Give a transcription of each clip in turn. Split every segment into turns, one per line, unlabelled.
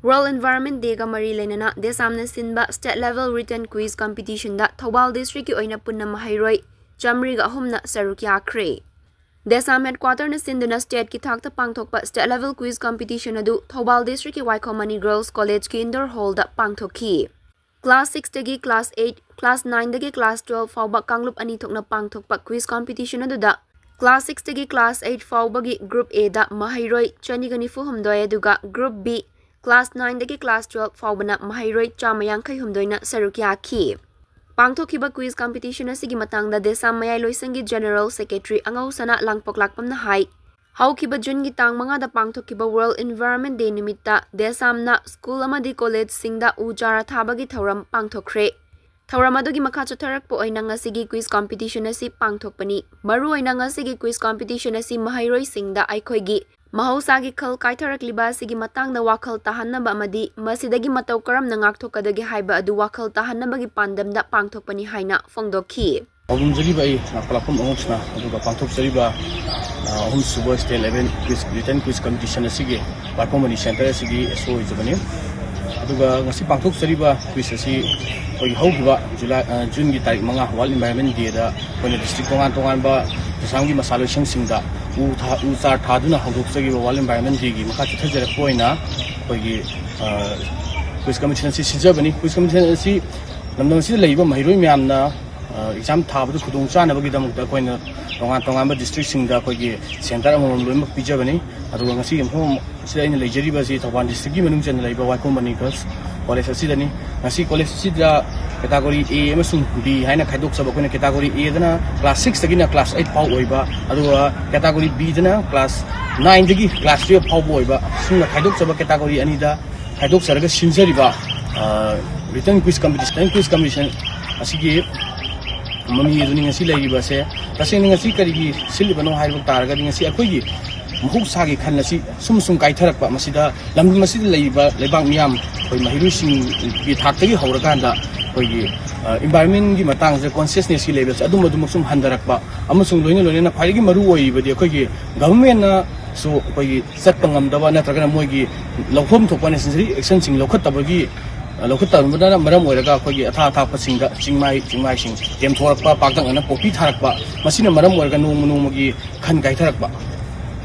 World Environment Day ga mari Leinana DESAM na sinba state level written quiz competition da Thoubal District ki oina punna Maheiroi jamri ga ahum na saruk yakhre. DESAM Head Quater na sinduna state ki thakta pangthokkpa state level quiz competition adu Thoubal District ki Waikhom Mani Girls College ki indoor hall da pangthokkhi. Class 6 dagi Class 8, Class 9 dagi Class 12 fauba kanglub ani thokna pangthokkpa quiz competition adu da Class 6 dagi Class 8 faubagi Group A da Maheiroi chanigani fuhumdoi aduga Group B Class 9 dagi Class 12 faubana Maheiroi chamayangkai humdoina saruk yakhi. Pangthokkhiba quiz competition asigi matangda DESAM mayai loisangi General Secretary angau sana langpoklakpam na hai. Haukiba June gi tang manga da pangthokkhiba World Environment Day nimitta DESAM na school amadi college singda ujara thabagi thauram pangthokkre. Thauram adugi makha chotharakpo oina ngasigi quiz competition asi pangthokpani. Maru oina ngasigi quiz competition asi Maheiroi singda aikhoigi Mahausagi khal kaitharakliba asigi matangda wakhal tahannaba amadi masidagi matau karamna ngakthokadagi haiba adu wakhal tahannabagi pandamda pangthokpani haina fongdokhi.
Jariba ai platform ongosna aduga pangthokjariba home super state 11 quiz written quiz competition asigi Waikhom Mani Center asigi so ijabani aduga ngasi pangthokjariba quiz asi koi haugiba June gi tarik manga World Environment Day da koi district tongan ba DESAM gi masalo singda Usar Thaduna Hogokagi World Environment Day gi makha chithajara poina koigi quiz competition si sijabani quiz competition si namdang si leiba Maheiroi myamna exam thabadu khudong chana bagi damukta koina tongan ba district singda koigi center amom loimak pijabani aduga ngasi amhom sida ina leijariba si Thoubal District gi manung chen leiba Waikhom Mani Girls College asidani ngasi college sida category A amasung B haina khaidok sab koina category A dana class 6 dagina class 8 pau oiba aduga category B dana class 9 dagi class 12 pau oiba sunga khaidok sab category ani da khaidok saraga sinjariba written quiz competition asigi mami duni ngasi leiba se taseng ngasi karigi silibano haibu taraga ngasi akoigi mahuk sagi khanasi sum kaitharakpa masida lambi masida leiba lebang miyam koi Maheiroi sing gi thaktagi hauraganda koigi environment gi matang je consciousness gi level adum sum handarakpa amasung loina khwaigi maru oibadi koigi government na so koigi satpangam daba natraga moigi lokhom thokpa necessary action sing lokhatabagi lokhatabana maram oiraga koigi atha pasingda chingmai sing tem thorakpa pakdang ana popi tharakpa masina maram oiraga nongmagi khan gaitharakpa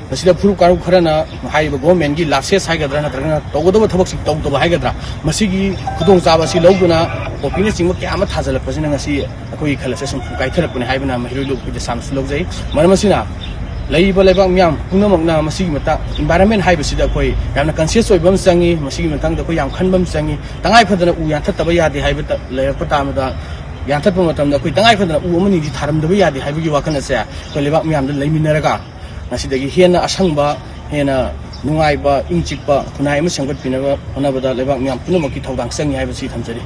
masida phuru karu kharana haiba government gi lases haigadra natraga togodoba thabak sing tawdoba haigadra masigi khudong chaba si loguna popina singma kyama thajalakpasina ngasi akoi khalase sum kaitharakpani haibana Maheiroi lokku de samsu logjai maramasina leiba lebak myam punamakna masigi mata environment haibasida akoi yamna conscious oibam sangi masigi matangda akoi yam khanbam sangi tangai phadana u yanthataba yade haibata layakpa tamada yanthatpa matamda akoi tangai phadana u amani di tharamdaba yade haibagi wakana se akoi lebak myamda leiminaraga nasidagi hena asangba hena nungaiba ingchikpa kunai ama sanggat pinaba honabada lebak myam punamakki thaudang sangi haibasi thamjari.